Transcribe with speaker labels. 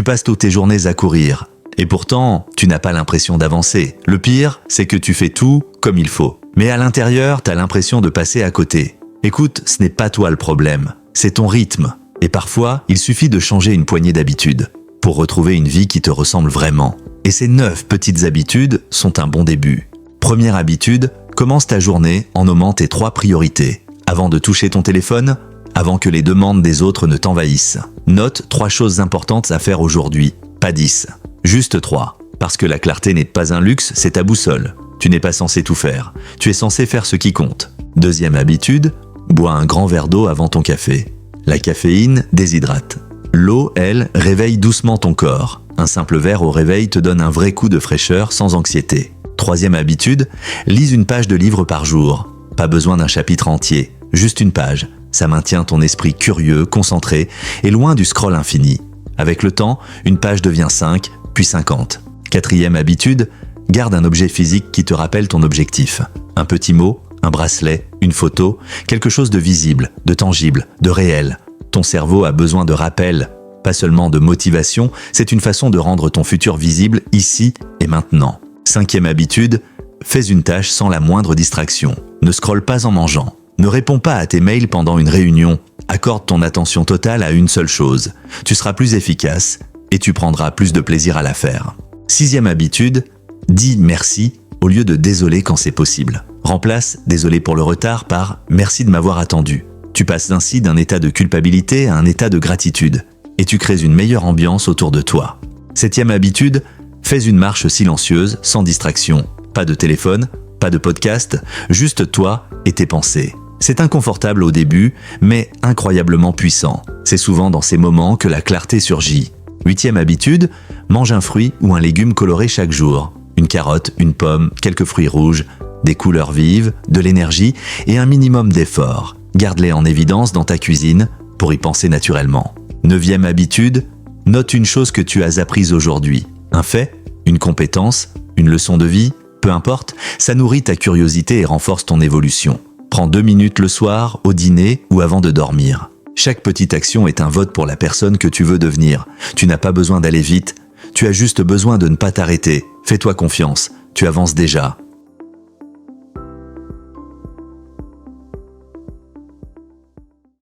Speaker 1: Tu passes toutes tes journées à courir. Et pourtant, tu n'as pas l'impression d'avancer. Le pire, c'est que tu fais tout comme il faut. Mais à l'intérieur, t'as l'impression de passer à côté. Écoute, ce n'est pas toi le problème, c'est ton rythme. Et parfois, il suffit de changer une poignée d'habitudes pour retrouver une vie qui te ressemble vraiment. Et ces 9 petites habitudes sont un bon début. Première habitude, commence ta journée en nommant tes 3 priorités. Avant de toucher ton téléphone, avant que les demandes des autres ne t'envahissent. Note 3 choses importantes à faire aujourd'hui, pas 10. Juste 3. Parce que la clarté n'est pas un luxe, c'est ta boussole. Tu n'es pas censé tout faire. Tu es censé faire ce qui compte. Deuxième habitude, bois un grand verre d'eau avant ton café. La caféine déshydrate. L'eau, elle, réveille doucement ton corps. Un simple verre au réveil te donne un vrai coup de fraîcheur sans anxiété. Troisième habitude, lis une page de livre par jour. Pas besoin d'un chapitre entier, juste une page. Ça maintient ton esprit curieux, concentré et loin du scroll infini. Avec le temps, une page devient 5, puis 50. Quatrième habitude, garde un objet physique qui te rappelle ton objectif. Un petit mot, un bracelet, une photo, quelque chose de visible, de tangible, de réel. Ton cerveau a besoin de rappel, pas seulement de motivation, c'est une façon de rendre ton futur visible ici et maintenant. Cinquième habitude, fais une tâche sans la moindre distraction. Ne scrolle pas en mangeant. Ne réponds pas à tes mails pendant une réunion. Accorde ton attention totale à une seule chose. Tu seras plus efficace et tu prendras plus de plaisir à la faire. Sixième habitude, dis merci au lieu de désolé quand c'est possible. Remplace désolé pour le retard par merci de m'avoir attendu. Tu passes ainsi d'un état de culpabilité à un état de gratitude et tu crées une meilleure ambiance autour de toi. Septième habitude, fais une marche silencieuse, sans distraction. Pas de téléphone, pas de podcast, juste toi et tes pensées. C'est inconfortable au début, mais incroyablement puissant. C'est souvent dans ces moments que la clarté surgit. Huitième habitude, mange un fruit ou un légume coloré chaque jour. Une carotte, une pomme, quelques fruits rouges, des couleurs vives, de l'énergie et un minimum d'effort. Garde-les en évidence dans ta cuisine pour y penser naturellement. Neuvième habitude, note une chose que tu as apprise aujourd'hui. Un fait, une compétence, une leçon de vie, peu importe, ça nourrit ta curiosité et renforce ton évolution. Prends 2 minutes le soir, au dîner ou avant de dormir. Chaque petite action est un vote pour la personne que tu veux devenir. Tu n'as pas besoin d'aller vite, tu as juste besoin de ne pas t'arrêter. Fais-toi confiance, tu avances déjà.